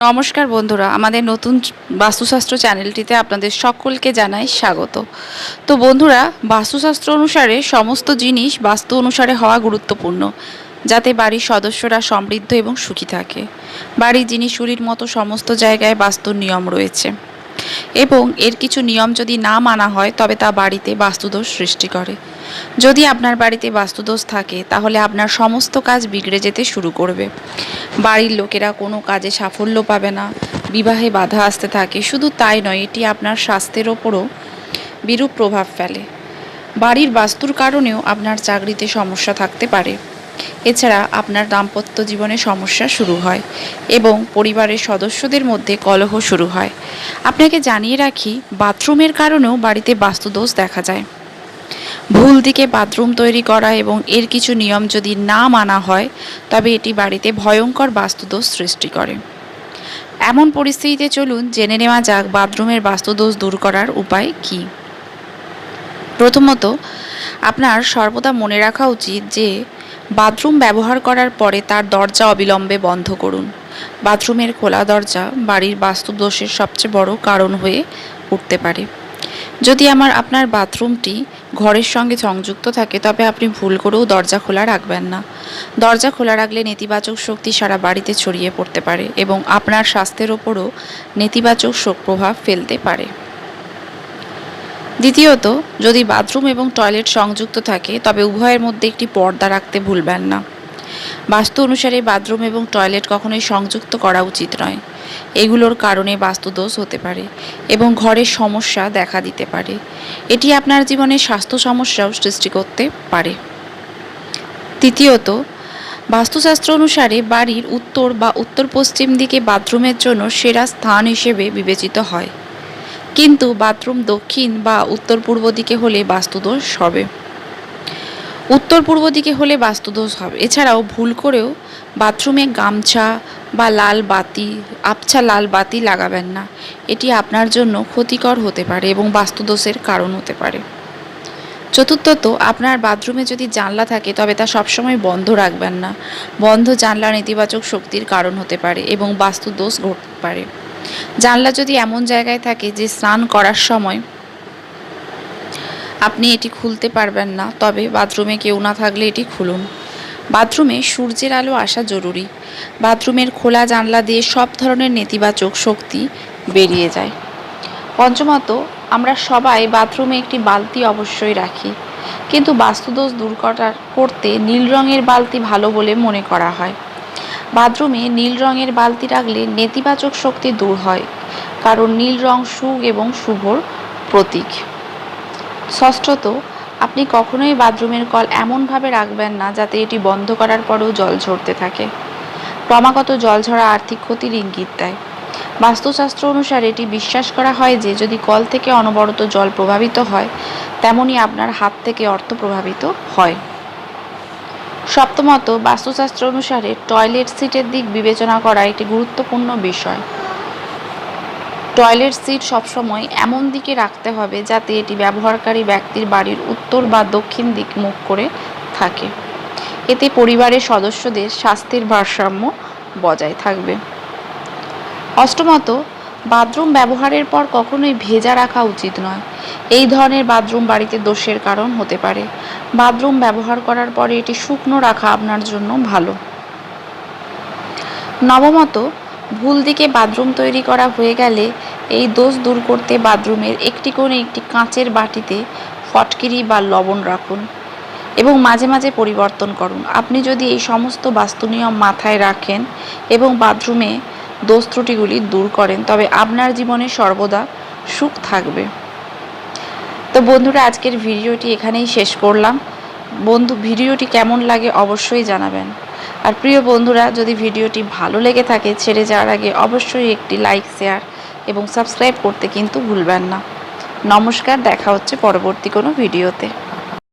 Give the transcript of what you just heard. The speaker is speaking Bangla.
নমস্কার বন্ধুরা, আমাদের নতুন বাস্তুশাস্ত্র চ্যানেলটিতে আপনাদের সকলকে জানাই স্বাগত। তো বন্ধুরা, বাস্তুশাস্ত্র অনুসারে সমস্ত জিনিস বাস্তু অনুসারে হওয়া গুরুত্বপূর্ণ, যাতে বাড়ির সদস্যরা সমৃদ্ধ এবং সুখী থাকে। বাড়ির জিনিসগুলির মতো সমস্ত জায়গায় বাস্তুর নিয়ম রয়েছে এবং এর কিছু নিয়ম যদি না মানা হয় তবে তা বাড়িতে বাস্তুদোষ সৃষ্টি করে। যদি আপনার বাড়িতে বাস্তুদোষ থাকে তাহলে আপনার সমস্ত কাজ বিগড়ে যেতে শুরু করবে। বাড়ির লোকেরা কোনো কাজে সাফল্য পাবে না, বিবাহে বাধা আসতে থাকে। শুধু তাই নয়, এটি আপনার স্বাস্থ্যের ওপরও বিরূপ প্রভাব ফেলে। বাড়ির বাস্তুর কারণেও আপনার চাকরিতে সমস্যা থাকতে পারে। এছাড়া আপনার দাম্পত্য জীবনে সমস্যা শুরু হয় এবং পরিবারের সদস্যদের মধ্যে কলহ শুরু হয়। আপনাকে জানিয়ে রাখি, বাথরুমের কারণেও বাড়িতে বাস্তুদোষ দেখা যায়। ভুল দিকে বাথরুম তৈরি করা এবং এর কিছু নিয়ম যদি না মানা হয় তবে এটি বাড়িতে ভয়ঙ্কর বাস্তুদোষ সৃষ্টি করে। এমন পরিস্থিতিতে চলুন জেনে নেওয়া যাক বাথরুমের বাস্তুদোষ দূর করার উপায় কী। প্রথমত, আপনার সর্বদা মনে রাখা উচিত যে বাথরুম ব্যবহার করার পরে তার দরজা অবিলম্বে বন্ধ করুন। বাথরুমের খোলা দরজা বাড়ির বাস্তুদোষের সবচেয়ে বড় কারণ হয়ে উঠতে পারে। যদি আপনার বাথরুমটি ঘরের সঙ্গে সংযুক্ত থাকে তবে আপনি ভুল করেও দরজা খোলা রাখবেন না। দরজা খোলা রাখলে নেতিবাচক শক্তি সারা বাড়িতে ছড়িয়ে পড়তে পারে এবং আপনার স্বাস্থ্যের ওপরও নেতিবাচক প্রভাব ফেলতে পারে। দ্বিতীয়ত, যদি বাথরুম এবং টয়লেট সংযুক্ত থাকে তবে উভয়ের মধ্যে একটি পর্দা রাখতে ভুলবেন না। বাস্তু অনুসারে বাথরুম এবং টয়লেট কখনোই সংযুক্ত করা উচিত নয়। এগুলোর কারণে বাস্তুদোষ হতে পারে এবং ঘরের সমস্যা দেখা দিতে পারে। এটি আপনার জীবনে স্বাস্থ্য সমস্যাও সৃষ্টি করতে পারে। তৃতীয়ত, বাস্তুশাস্ত্র অনুসারে বাড়ির উত্তর বা উত্তর পশ্চিম দিকে বাথরুমের জন্য সেরা স্থান হিসেবে বিবেচিত হয়, কিন্তু বাথরুম দক্ষিণ বা উত্তর পূর্ব দিকে হলে বাস্তুদোষ হবে। উত্তর পূর্ব দিকে হলে বাস্তুদোষ হবে। এছাড়াও ভুল করেও বাথরুমে গামছা বা আবছা লাল বাতি লাগাবেন না। এটি আপনার জন্য ক্ষতিকর হতে পারে এবং বাস্তুদোষের কারণ হতে পারে। চতুর্থত, আপনার বাথরুমে যদি জানলা থাকে তবে তা সবসময় বন্ধ রাখবেন না। বন্ধ জানলা নেতিবাচক শক্তির কারণ হতে পারে এবং বাস্তুদোষ ঘটতে পারে। জানলা যদি এমন জায়গায় থাকে যে স্নান করার সময় আপনি এটি খুলতে পারবেন না, তবে বাথরুমে কেউ না থাকলে এটি খুলুন। বাথরুমে সূর্যের আলো আসা জরুরি। বাথরুমের খোলা জানলা দিয়ে সব ধরনের নেতিবাচক শক্তি বেরিয়ে যায়। পঞ্চমত, আমরা সবাই বাথরুমে একটি বালতি অবশ্যই রাখি, কিন্তু বাস্তুদোষ দূর করতে নীল রঙের বালতি ভালো বলে মনে করা হয়। বাথরুমে নীল রঙের বালতি রাখলে নেতিবাচক শক্তি দূর হয়, কারণ নীল রং সুখ এবং শুভর প্রতীক। ষষ্ঠত, আপনি কখনোই বাথরুমের কল এমনভাবে রাখবেন না যাতে এটি বন্ধ করার পরেও জল ঝরতে থাকে। ক্রমাগত জল ঝরা আর্থিক ক্ষতির ইঙ্গিত দেয়। বাস্তুশাস্ত্র অনুসারে এটি বিশ্বাস করা হয় যে যদি কল থেকে অনবরত জল প্রভাবিত হয়, তেমনি আপনার হাত থেকে অর্থ প্রভাবিত হয়। সপ্তমত, বাস্তুশাস্ত্র অনুসারে টয়লেট সিটের দিক বিবেচনা করা একটি গুরুত্বপূর্ণ বিষয়। টয়লেট সিট সবসময় এমন দিকে রাখতে হবে যাতে এটি ব্যবহারকারী ব্যক্তির বাড়ির উত্তর বা দক্ষিণ দিক মুখ করে থাকে। এতে পরিবারের সদস্যদের স্বাস্থ্যের ভারসাম্য বজায় থাকবে। অষ্টমত, বাথরুম ব্যবহারের পর কখনোই ভেজা রাখা উচিত নয়। এই ধরনের বাথরুম বাড়িতে দোষের কারণ হতে পারে। বাথরুম ব্যবহার করার পরে এটি শুকনো রাখা আপনার জন্য ভালো। নবমত, ভুল দিকে বাথরুম তৈরি করা হয়ে গেলে এই দোষ দূর করতে বাথরুমের একটি কোণে একটি কাঁচের বাটিতে ফটকিরি বা লবণ রাখুন এবং মাঝে মাঝে পরিবর্তন করুন। আপনি যদি এই সমস্ত বাস্তু নিয়ম মাথায় রাখেন এবং বাথরুমে দোষ ত্রুটিগুলি দূর করেন তবে আপনার জীবনে সর্বদা সুখ থাকবে। তো বন্ধুরা, আজকের ভিডিওটি এখানেই শেষ করলাম। ভিডিওটি কেমন লাগে অবশ্যই জানাবেন। আর প্রিয় বন্ধুরা, যদি ভিডিওটি ভালো লেগে থাকে ছেড়ে যাওয়ার আগে অবশ্যই একটি লাইক, শেয়ার এবং সাবস্ক্রাইব করতে কিন্তু ভুলবেন না। নমস্কার, দেখা হচ্ছে পরবর্তী কোনো ভিডিওতে।